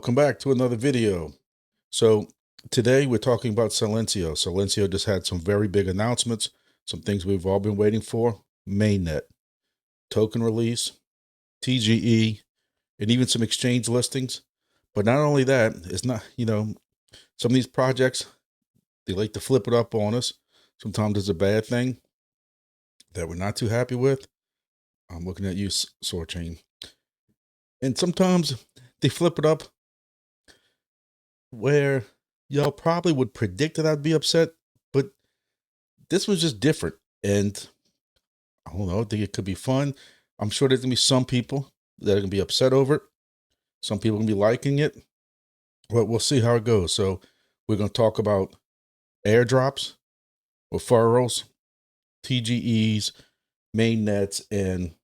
Welcome back to another video. So today we're talking about Silencio. Silencio just had some very big announcements, some things we've all been waiting for. Mainnet, token release, TGE, and even some exchange listings. But not only that, it's not, some of these projects, they like to flip it up on us. Sometimes it's a bad thing that we're not too happy with. I'm looking at you, Soarchain. And sometimes they flip it up where y'all probably would predict that I'd be upset, but this was just different. And I don't know, I think it could be fun. I'm sure there's gonna be some people that are gonna be upset over it. Some people are gonna be liking it, but we'll see how it goes. So we're gonna talk about airdrops, referrals, TGEs, mainnets, and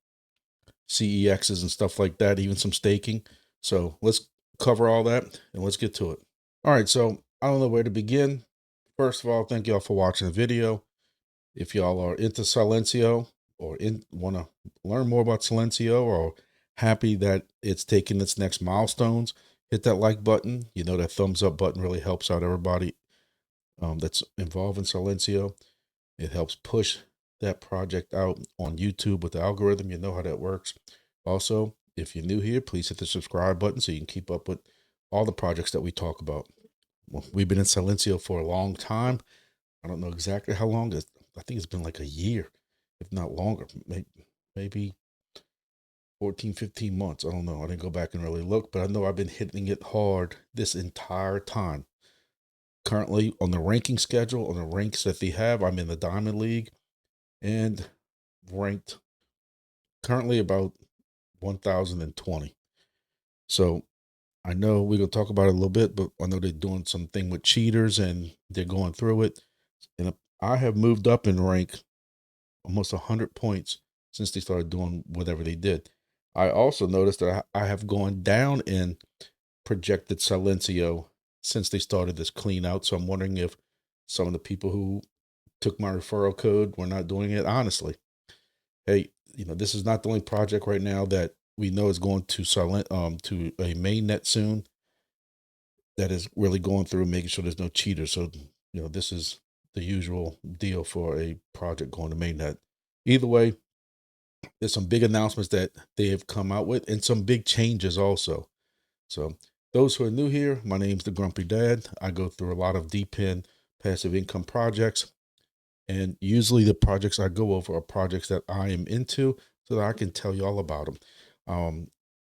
CEXs and stuff like that, even some staking. So let's cover all that and let's get to it. All right, so I don't know where to begin. First of all, thank y'all for watching the video. If y'all are into Silencio or want to learn more about Silencio or happy that it's taking its next milestones, hit that like button. You know that thumbs up button really helps out everybody that's involved in Silencio. It helps push that project out on YouTube with the algorithm. You know how that works. Also, if you're new here, please hit the subscribe button so you can keep up with all the projects that we talk about. Well, we've been in Silencio for a long time. I don't know exactly how long. I think it's been like a year, if not longer, maybe 14, 15 months. I don't know. I didn't go back and really look, but I know I've been hitting it hard this entire time. Currently on the ranking schedule, on the ranks that they have, I'm in the Diamond League and ranked currently about 1020. So I know we're going to talk about it a little bit, but I know they're doing something with cheaters and they're going through it. And I have moved up in rank almost 100 points since they started doing whatever they did. I also noticed that I have gone down in projected Silencio since they started this clean out. So I'm wondering if some of the people who took my referral code were not doing it honestly. Hey, this is not the only project right now that we know is going to to a mainnet soon that is really going through making sure there's no cheaters. So, this is the usual deal for a project going to mainnet. Either way, there's some big announcements that they have come out with and some big changes also. So those who are new here, my name's TheGrumpyDad. I go through a lot of deep in passive income projects. And usually the projects I go over are projects that I am into so that I can tell you all about them.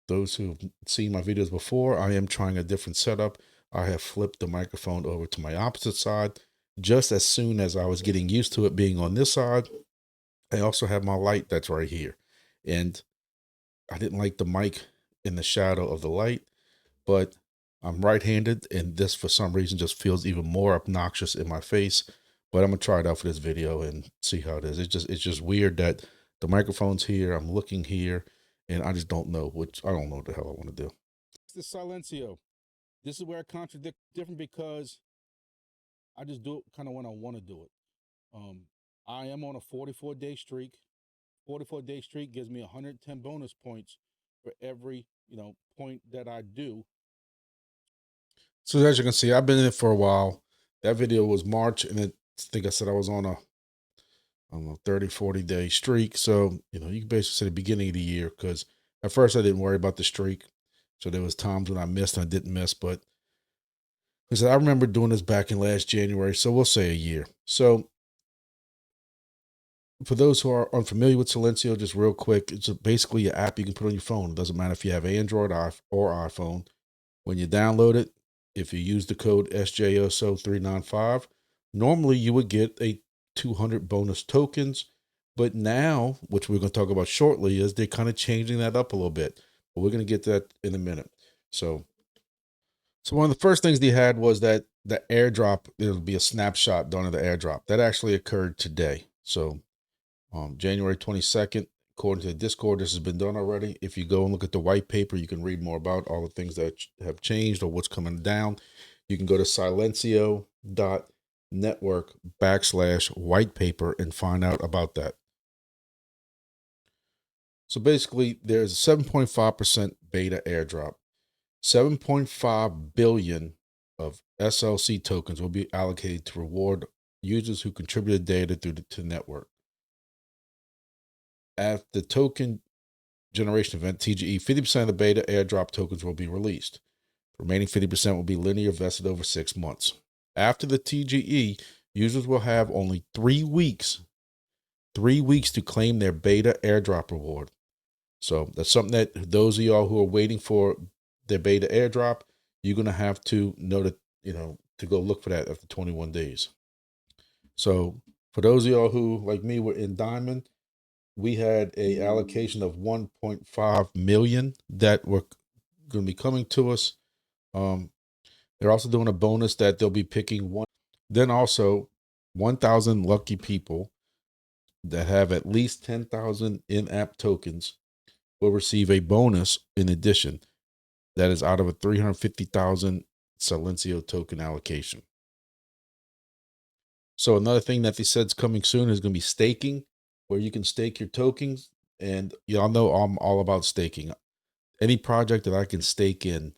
Those who've seen my videos before, I am trying a different setup. I have flipped the microphone over to my opposite side. Just as soon as I was getting used to it being on this side, I also have my light that's right here. And I didn't like the mic in the shadow of the light, but I'm right-handed and this for some reason just feels even more obnoxious in my face. But I'm gonna try it out for this video and see how it is. It's just weird that the microphone's here, I'm looking here, and I just don't know I don't know what the hell I want to do. It's the Silencio. This is where I contradict different because I just do it kind of when I want to do it. I am on a 44-day streak. 44-day streak gives me 110 bonus points for every point that I do. So as you can see, I've been in it for a while. That video was March, and I think I said I was on a, I don't know, 30, 40-day streak. So, you can basically say the beginning of the year, because at first I didn't worry about the streak. So there was times when I missed and I didn't miss, but because I remember doing this back in last January. So we'll say a year. So for those who are unfamiliar with Silencio, just real quick, it's basically an app you can put on your phone. It doesn't matter if you have Android or iPhone. When you download it, if you use the code SJOSO395, normally you would get a 200 bonus tokens. But now, which we're going to talk about shortly, is they're kind of changing that up a little bit. But we're going to get to that in a minute. So one of the first things they had was that the airdrop, there'll be a snapshot done of the airdrop. That actually occurred today. So January 22nd, according to the Discord, this has been done already. If you go and look at the white paper, you can read more about all the things that have changed or what's coming down. You can go to silencio.network/white paper and find out about that. So basically, there's a 7.5% beta airdrop. 7.5 billion of SLC tokens will be allocated to reward users who contributed data to the network. At the token generation event, TGE, 50% of the beta airdrop tokens will be released. The remaining 50% will be linear vested over 6 months. After the TGE, users will have only 3 weeks to claim their beta airdrop reward. So that's something that those of y'all who are waiting for their beta airdrop, you're going to have to know that, to go look for that after 21 days. So for those of y'all who, like me, were in Diamond, we had a allocation of 1.5 million that were going to be coming to us. They're also doing a bonus that they'll be picking one. Then also 1,000 lucky people that have at least 10,000 in-app tokens will receive a bonus in addition. That is out of a 350,000 Silencio token allocation. So another thing that they said is coming soon is going to be staking, where you can stake your tokens. And y'all know I'm all about staking. Any project that I can stake in,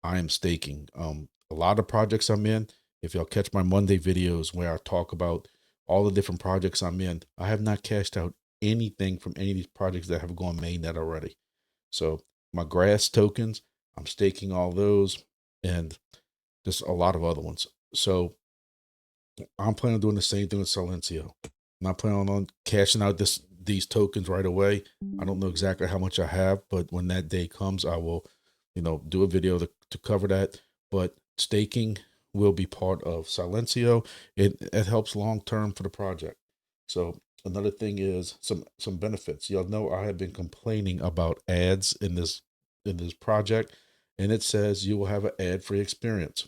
I am staking. A lot of projects I'm in, if y'all catch my Monday videos where I talk about all the different projects I'm in, I have not cashed out anything from any of these projects that have gone mainnet already. So my grass tokens, I'm staking all those, and just a lot of other ones. So I'm planning on doing the same thing with Silencio. I'm not planning on cashing out these tokens right away. I don't know exactly how much I have, but when that day comes, I will, do a video to cover that. But staking will be part of Silencio. It helps long term for the project. So another thing is some benefits. Y'all know I have been complaining about ads in this project, and it says you will have an ad-free experience.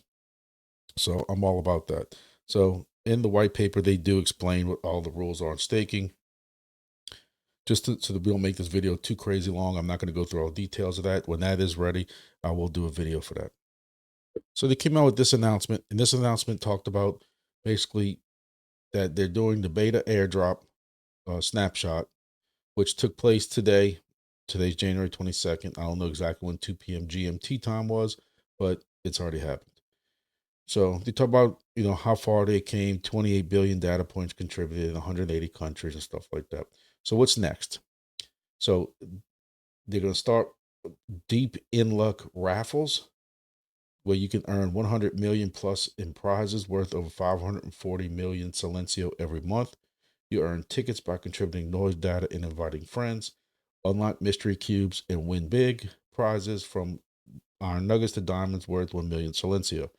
So I'm all about that. So in the white paper, they do explain what all the rules are on staking. Just so that we don't make this video too crazy long, I'm not going to go through all the details of that. When that is ready, I will do a video for that. So they came out with this announcement, and this announcement talked about basically that they're doing the beta airdrop snapshot, which took place today. Today's January 22nd. I don't know exactly when 2 p.m. GMT time was, but it's already happened. So they talk about, how far they came, 28 billion data points contributed in 180 countries and stuff like that. So what's next? So they're going to start deep in luck raffles where you can earn 100 million plus in prizes worth over 540 million Silencio every month. You earn tickets by contributing noise data and inviting friends, unlock mystery cubes, and win big prizes from iron nuggets to diamonds worth 1 million Silencio.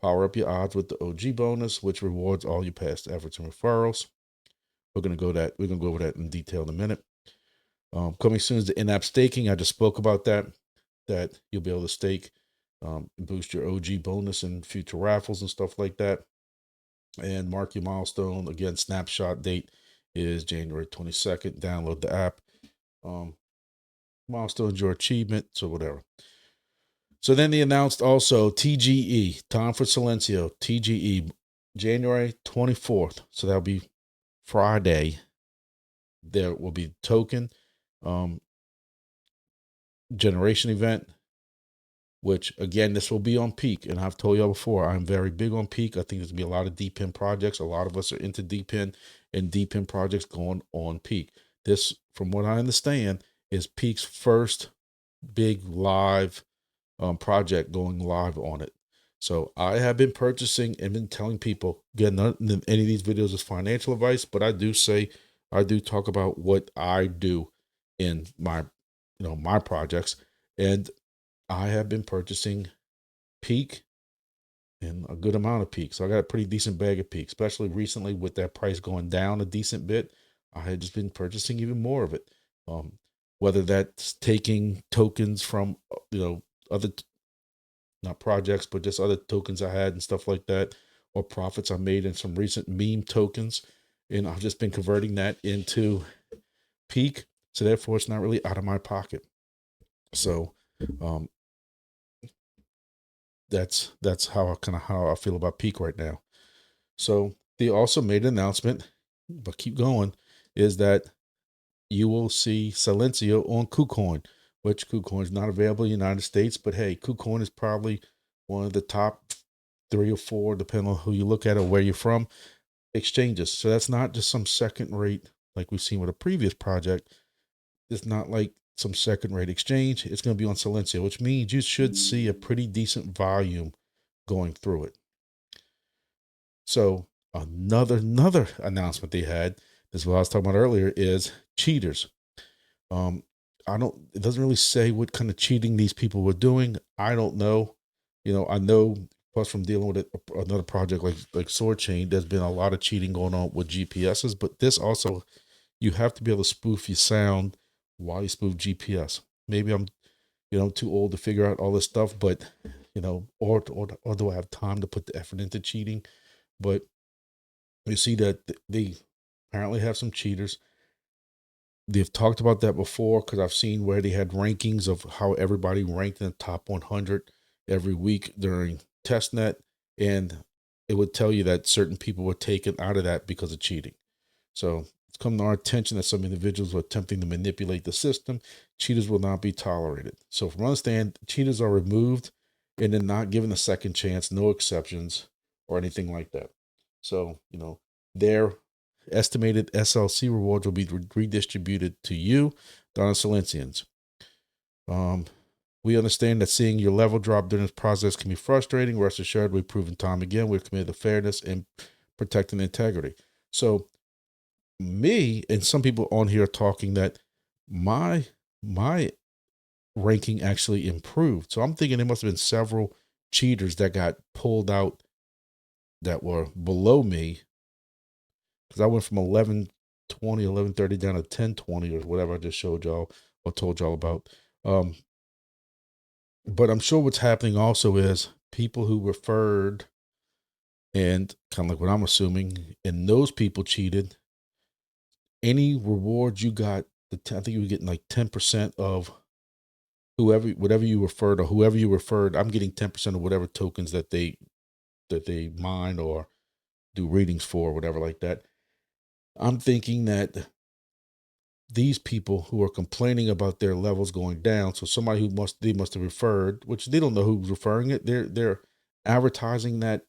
Power up your odds with the OG bonus, which rewards all your past efforts and referrals. We're gonna go over that in detail in a minute. Coming soon is the in-app staking. I just spoke about that you'll be able to stake, boost your OG bonus and future raffles and stuff like that. And mark your milestone. Again, snapshot date is January 22nd. Download the app. Milestone's your achievement, so whatever. So then they announced also TGE, time for Silencio, TGE, January 24th. So that'll be Friday. There will be token generation event, which again, this will be on Peak. And I've told y'all before, I'm very big on Peak. I think there's gonna be a lot of deep in projects. A lot of us are into deep in, and deep in projects going on Peak. This, from what I understand, is Peak's first big live project going live on it. So I have been purchasing and been telling people, again, none of any of these videos is financial advice, but I do talk about what I do in my, my projects. And I have been purchasing Peak and a good amount of Peak. So I got a pretty decent bag of Peak, especially recently with that price going down a decent bit. I had just been purchasing even more of it. Whether that's taking tokens from, other, not projects, but just other tokens I had and stuff like that, or profits I made in some recent meme tokens. And I've just been converting that into Peak. So therefore it's not really out of my pocket. So, that's how I feel about Peak right now. So they also made an announcement, but keep going, is that you will see Silencio on KuCoin, which KuCoin is not available in the United States, but hey, KuCoin is probably one of the top 3 or 4, depending on who you look at or where you're from, exchanges. So that's not just some second rate like we've seen with a previous project. It's not like some second rate exchange. It's going to be on Silencio, which means you should see a pretty decent volume going through it. So another announcement they had, this is what I was talking about earlier, is cheaters. It doesn't really say what kind of cheating these people were doing. I don't know. I know plus from dealing with another project like Soarchain, there's been a lot of cheating going on with GPSs, but this also, you have to be able to spoof your sound while you spoof GPS. Maybe I'm, too old to figure out all this stuff, but, or do I have time to put the effort into cheating? But you see that they apparently have some cheaters. They've talked about that before because I've seen where they had rankings of how everybody ranked in the top 100 every week during testnet, and it would tell you that certain people were taken out of that because of cheating. So it's come to our attention that some individuals were attempting to manipulate the system. Cheaters will not be tolerated. So from what I understand, cheaters are removed and then not given a second chance, no exceptions or anything like that. So, their estimated SLC rewards will be redistributed to you, Donna Silencians. We understand that seeing your level drop during this process can be frustrating. Rest assured, we've proven time again, we're committed to fairness and protecting integrity. So me and some people on here are talking that my ranking actually improved. So I'm thinking there must have been several cheaters that got pulled out that were below me, because I went from 1120, 1130 down to 1020 or whatever I just showed y'all or told y'all about. But I'm sure what's happening also is people who referred, and kind of like what I'm assuming, and those people cheated. Any rewards you got, I think you were getting like 10% of whatever you referred, or whoever you referred. I'm getting 10% of whatever tokens that they mine or do readings for, whatever like that. I'm thinking that these people who are complaining about their levels going down, so somebody they must have referred, which they don't know who's referring it. They're advertising that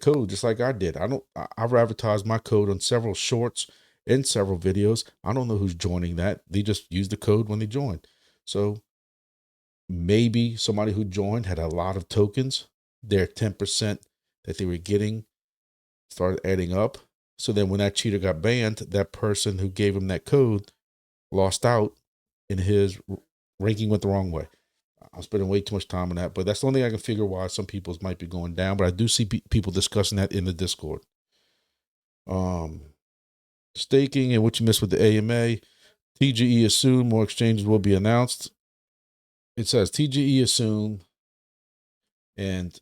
code just like I did. I've advertised my code on several shorts and several videos. I don't know who's joining that. They just use the code when they join. So maybe somebody who joined had a lot of tokens. Their 10% that they were getting started adding up. So then when that cheater got banned, that person who gave him that code lost out, and his ranking went the wrong way. I'm spending way too much time on that, but that's the only thing I can figure why some people's might be going down. But I do see people discussing that in the Discord. Staking and what you missed with the AMA. TGE assume more exchanges will be announced. It says TGE assume, and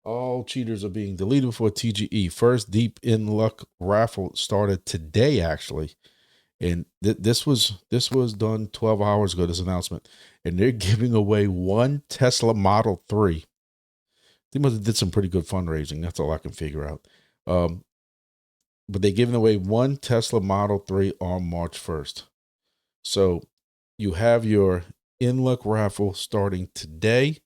all cheaters are being deleted for TGE. First deep in luck raffle started today, actually. And this was done 12 hours ago, this announcement. And they're giving away one Tesla Model 3. They must have did some pretty good fundraising. That's all I can figure out. But they're giving away one Tesla Model 3 on March 1st. So you have your in luck raffle starting today.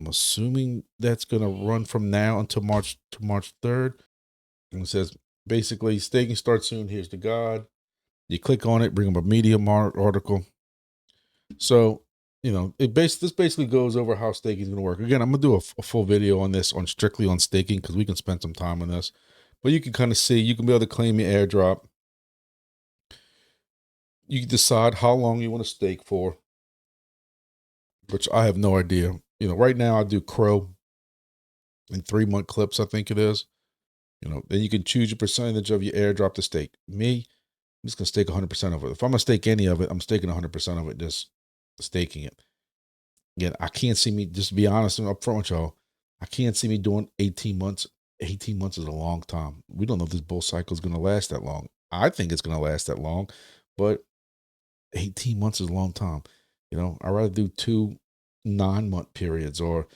I'm assuming that's going to run from now until March 3rd. And it says basically staking starts soon. Here's the God. You click on it, bring up a Medium article. So, this basically goes over how staking is going to work. Again, I'm going to do a full video on this, on strictly on staking, because we can spend some time on this. But you can kind of see, you can be able to claim your airdrop. You can decide how long you want to stake for, which I have no idea. Right now I do Crow in 3-month clips, I think it is. Then you can choose your percentage of your airdrop to stake. Me, I'm just going to stake 100% of it. If I'm going to stake any of it, I'm staking 100% of it, just staking it. Again, I can't see me, just to be honest and upfront with y'all, I can't see me doing 18 months. 18 months is a long time. We don't know if this bull cycle is going to last that long. I think it's going to last that long, but 18 months is a long time. I'd rather do 2 9-month periods or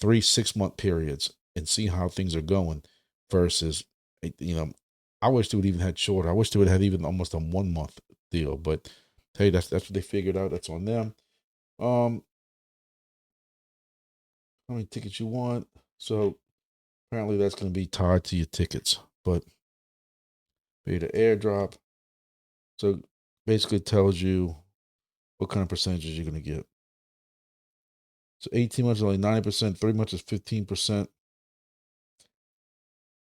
3 6-month periods and see how things are going versus, I wish they would even had shorter. I wish they would have even almost a 1 month deal. But hey, that's what they figured out. That's on them. How many tickets you want? So apparently that's going to be tied to your tickets. But pay the airdrop. So basically it tells you what kind of percentages you're going to get. So 18 months is only 90%, 3 months is 15%.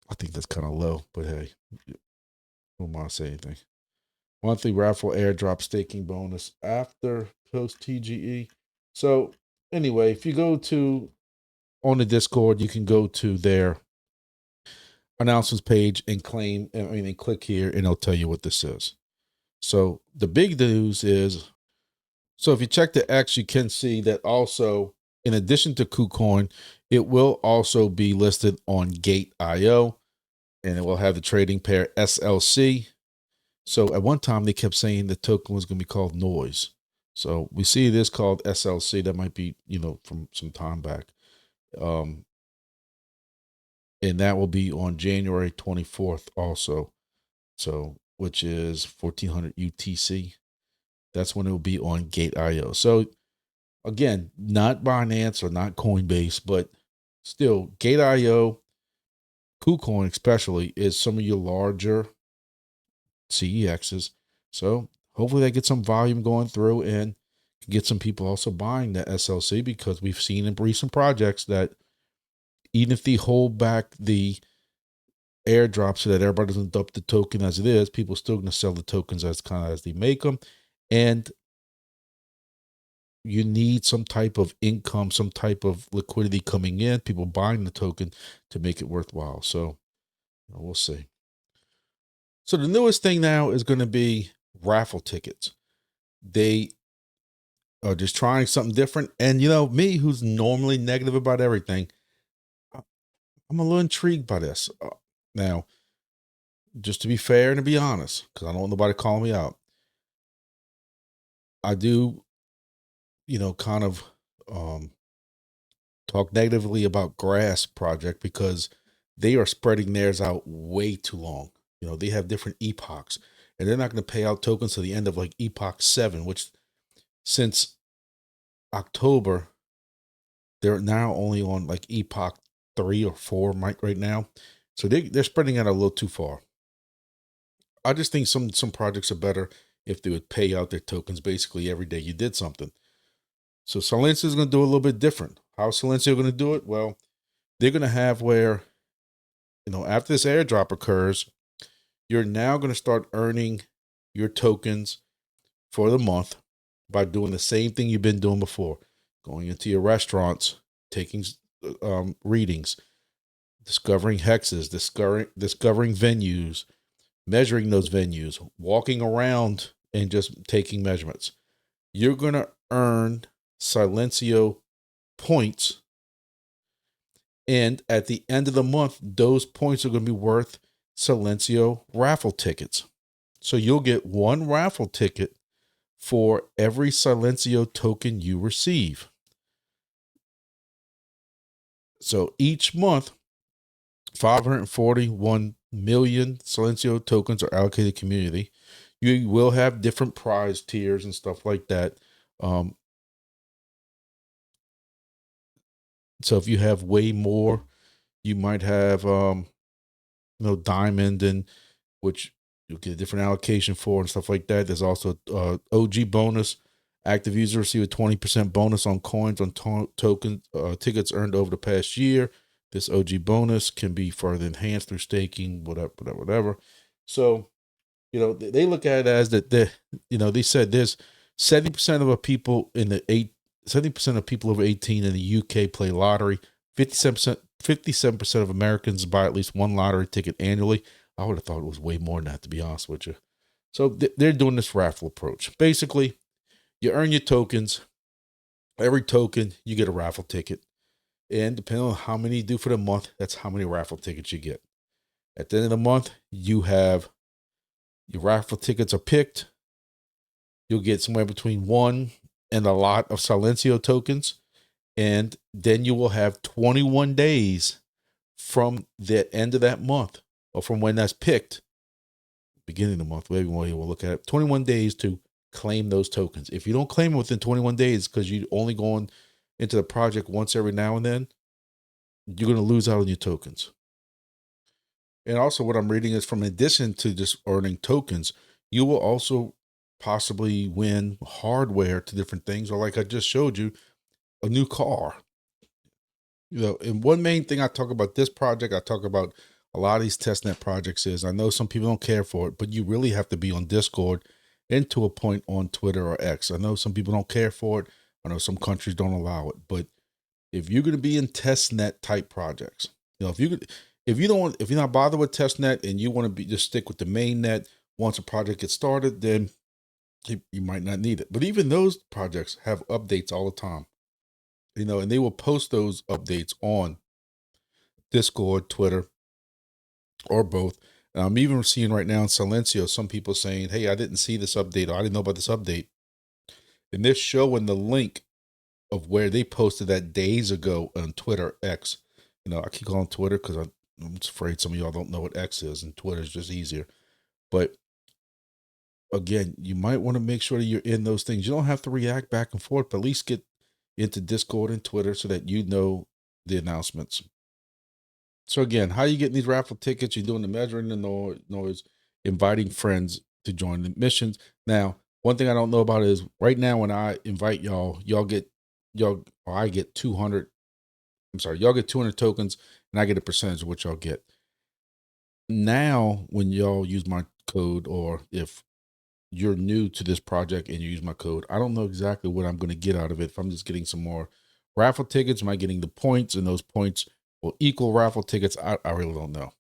I think that's kind of low, but hey, who am I to say anything? Monthly raffle airdrop staking bonus after post TGE. So anyway, if you go to on the Discord, you can go to their announcements page and and click here, and it'll tell you what this is. So the big news is, so if you check the X, you can see that also, in addition to KuCoin, it will also be listed on Gate.io, and it will have the trading pair SLC. So at one time they kept saying the token was going to be called Noise. So we see it is called SLC. That might be, from some time back. And that will be on January 24th also. So, which is 1400 UTC. That's when it will be on Gate.io. So again, not Binance or not Coinbase, but still Gate.io, KuCoin especially, is some of your larger CEXs. So hopefully they get some volume going through and get some people also buying the SLC, because we've seen in recent projects that even if they hold back the airdrop so that everybody doesn't dump the token as it is, people are still going to sell the tokens as they make them. And you need some type of income, some type of liquidity coming in, people buying the token to make it worthwhile. So we'll see. So the newest thing now is going to be raffle tickets. They are just trying something different. And me, who's normally negative about everything, I'm a little intrigued by this. Now, just to be fair and to be honest, because I don't want nobody calling me out, I do, kind of talk negatively about Grass Project because they are spreading theirs out way too long. They have different epochs, and they're not going to pay out tokens to the end of like Epoch 7, which since October, they're now only on like Epoch 3 or 4 right now. So they're spreading out a little too far. I just think some projects are better if they would pay out their tokens basically every day you did something. So Silencio is going to do a little bit different. How's Silencio going to do it? Well, they're going to have where, after this airdrop occurs, you're now going to start earning your tokens for the month by doing the same thing you've been doing before. Going into your restaurants, taking readings, discovering hexes, discovering venues, measuring those venues, walking around and just taking measurements. You're going to earn Silencio points. And at the end of the month, those points are going to be worth Silencio raffle tickets. So you'll get one raffle ticket for every Silencio token you receive. So each month, 541 million Silencio tokens are allocated to community. You will have different prize tiers and stuff like that. So if you have way more, you might have, diamond, and which you'll get a different allocation for and stuff like that. There's also OG bonus. Active users receive a 20% bonus on coins on token tickets earned over the past year. This OG bonus can be further enhanced through staking, whatever. So, they look at it as that they said there's 70% of people 70% of people over 18 in the UK play lottery. 57% of Americans buy at least one lottery ticket annually. I would have thought it was way more than that, to be honest with you. So they're doing this raffle approach. Basically, you earn your tokens. Every token, you get a raffle ticket. And depending on how many you do for the month, that's how many raffle tickets you get. At the end of the month, you have your raffle tickets are picked. You'll get somewhere between 1 and a lot of Silencio tokens. And then you will have 21 days from the end of that month, or from when that's picked, beginning of the month, whatever you will look at it, 21 days to claim those tokens. If you don't claim it within 21 days, because you're only going into the project once every now and then, you're going to lose out on your tokens. And also what I'm reading is, from addition to just earning tokens, you will also possibly win hardware to different things, or like I just showed you, a new car. And one main thing I talk about this project, I talk about a lot of these testnet projects, is I know some people don't care for it, but you really have to be on Discord and to a point on Twitter or X. I know some people don't care for it. I know some countries don't allow it, but if you're going to be in testnet type projects, if you're not bothered with testnet and you want to just stick with the main net, once a project gets started, then you might not need it. But even those projects have updates all the time, and they will post those updates on Discord, Twitter, or both. And I'm even seeing right now in Silencio, some people saying, hey, I didn't see this update, or I didn't know about this update. And they're showing the link of where they posted that days ago on Twitter, X. I keep calling Twitter because I'm afraid some of y'all don't know what X is, and Twitter is just easier. But again, you might want to make sure that you're in those things. You don't have to react back and forth, but at least get into Discord and Twitter so that you know the announcements. So again, how you getting these raffle tickets? You're doing the measuring the noise, inviting friends to join the missions. Now, one thing I don't know about is right now when I invite y'all get 200. I'm sorry, y'all get 200 tokens, and I get a percentage of what y'all get. Now, when y'all use my code, or if you're new to this project and you use my code, I don't know exactly what I'm going to get out of it. If I'm just getting some more raffle tickets, am I getting the points, and those points will equal raffle tickets? I really don't know.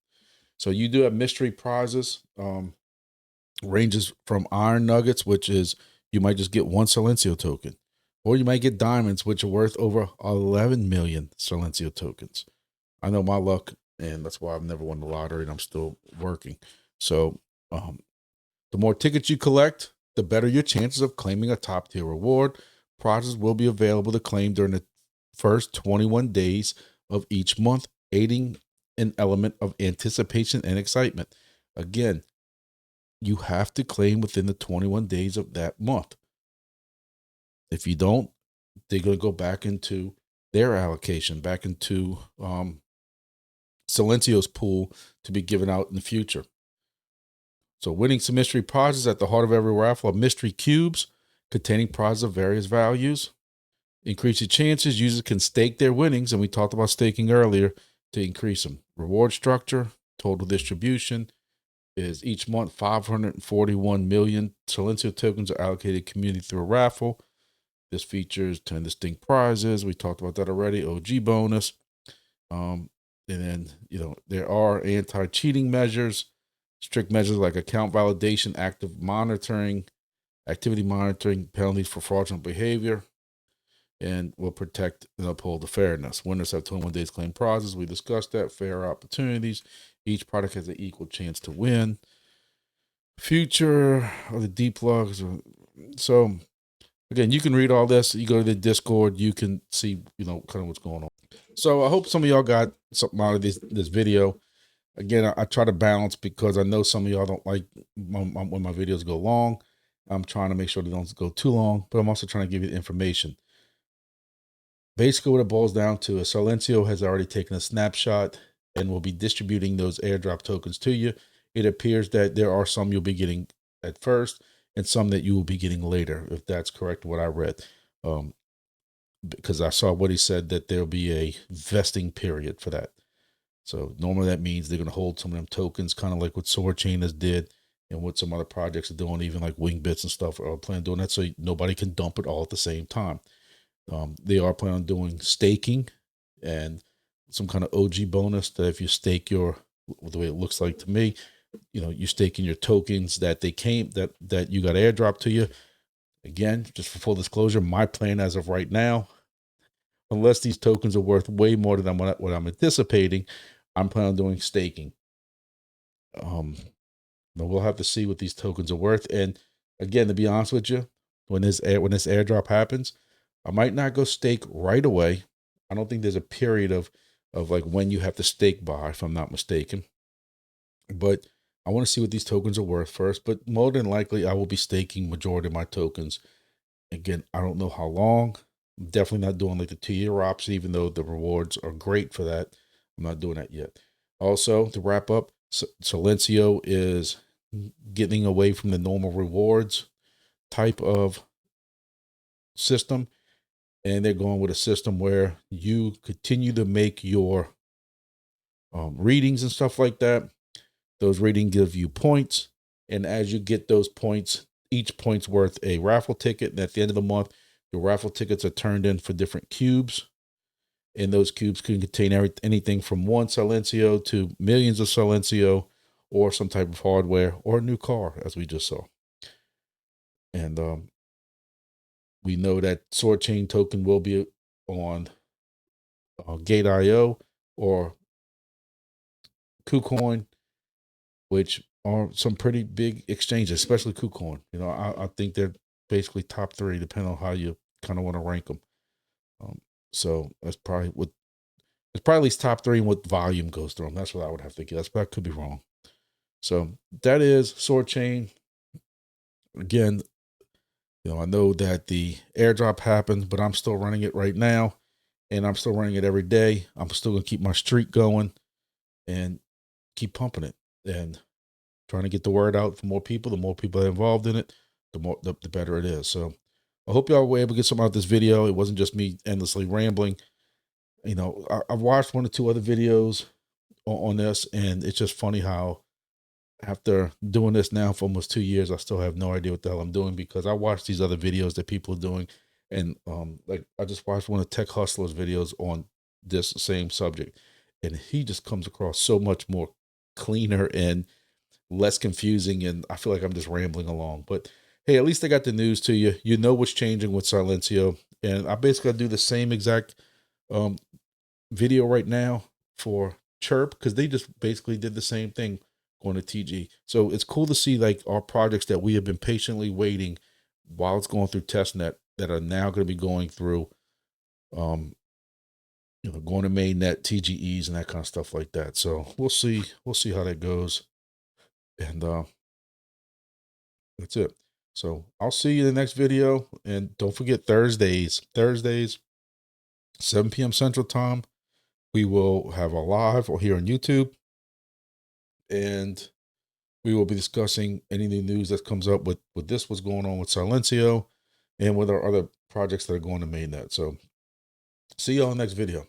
So you do have mystery prizes, ranges from iron nuggets, which is you might just get one Silencio token, or you might get diamonds, which are worth over 11 million Silencio tokens. I know my luck, and that's why I've never won the lottery, and I'm still working. So the more tickets you collect, the better your chances of claiming a top tier reward. Prizes will be available to claim during the first 21 days of each month, aiding an element of anticipation and excitement. Again, you have to claim within the 21 days of that month. If you don't, they're going to go back into their allocation, back into Silencio's pool to be given out in the future. So winning some mystery prizes. At the heart of every raffle are mystery cubes containing prizes of various values. Increase your chances. Users can stake their winnings, and we talked about staking earlier, to increase them. Reward structure, total distribution is each month 541 million Silencio tokens are allocated community through a raffle. This features 10 distinct prizes. We talked about that already. OG bonus. And then, there are anti-cheating measures, strict measures like account validation, activity monitoring, penalties for fraudulent behavior, and will protect and uphold the fairness. Winners have 21 days claim prizes. We discussed that. Fair opportunities. Each product has an equal chance to win. Future of the deplugs. So again, you can read all this. You go to the Discord, you can see, kind of what's going on. So I hope some of y'all got something out of this video. Again, I try to balance, because I know some of y'all don't like when my videos go long. I'm trying to make sure they don't go too long, but I'm also trying to give you the information. Basically, what it boils down to is Silencio has already taken a snapshot and will be distributing those airdrop tokens to you. It appears that there are some you'll be getting at first and some that you will be getting later, if that's correct, what I read. Because I saw what he said, that there'll be a vesting period for that. So normally that means they're going to hold some of them tokens, kind of like what Soarchain has did and what some other projects are doing, even like Wingbits and stuff are planning on doing that, so nobody can dump it all at the same time. They are planning on doing staking and some kind of OG bonus, that if you stake the way it looks like to me, you staking your tokens that that you got airdrop to you. Again, just for full disclosure, my plan as of right now, unless these tokens are worth way more than what I'm anticipating, I'm planning on doing staking. But we'll have to see what these tokens are worth. And again, to be honest with you, when this airdrop happens, I might not go stake right away. I don't think there's a period of like when you have to stake by, if I'm not mistaken. But I want to see what these tokens are worth first, but more than likely I will be staking majority of my tokens. Again, I don't know how long. I'm definitely not doing like the 2-year ops, even though the rewards are great for that. I'm not doing that yet. Also, to wrap up, Silencio is getting away from the normal rewards type of system, and they're going with a system where you continue to make your readings and stuff like that. Those readings give you points, and as you get those points, each point's worth a raffle ticket. And at the end of the month, the raffle tickets are turned in for different cubes, and those cubes can contain anything from 1 Silencio to millions of Silencio, or some type of hardware, or a new car, as we just saw. And we know that Soarchain token will be on Gate.io or KuCoin, which are some pretty big exchanges, especially KuCoin. You know, I think they're basically top 3, depending on how you kind of want to rank them. So that's probably what, it's probably at least top 3 in what volume goes through them. That's what I would have to guess, but I could be wrong. So that is Soarchain. Again, you know, I know that the airdrop happened, but I'm still running it right now, and I'm still running it every day. I'm still going to keep my streak going and keep pumping it and trying to get the word out for more people. The more people that are involved in it, the better it is. So I hope y'all were able to get something out of this video. It wasn't just me endlessly rambling. You know, I've watched 1 or 2 other videos on this, and it's just funny how after doing this now for almost 2 years, I still have no idea what the hell I'm doing, because I watch these other videos that people are doing. And like I just watched one of Tech Hustlers videos on this same subject, and he just comes across so much more cleaner and less confusing, and I feel like I'm just rambling along. But hey, at least I got the news to you. You know what's changing with Silencio, and I basically do the same exact video right now for Chirp, because they just basically did the same thing going to TGE. So it's cool to see like our projects that we have been patiently waiting while it's going through testnet that are now going to be going through you know, going to mainnet, TGEs, and that kind of stuff like that. So we'll see how that goes. And that's it. So I'll see you in the next video. And don't forget Thursdays, 7 p.m. Central Time, we will have a live or here on YouTube. And we will be discussing any new news that comes up with this, what's going on with Silencio, and with our other projects that are going to mainnet. So see y'all in the next video.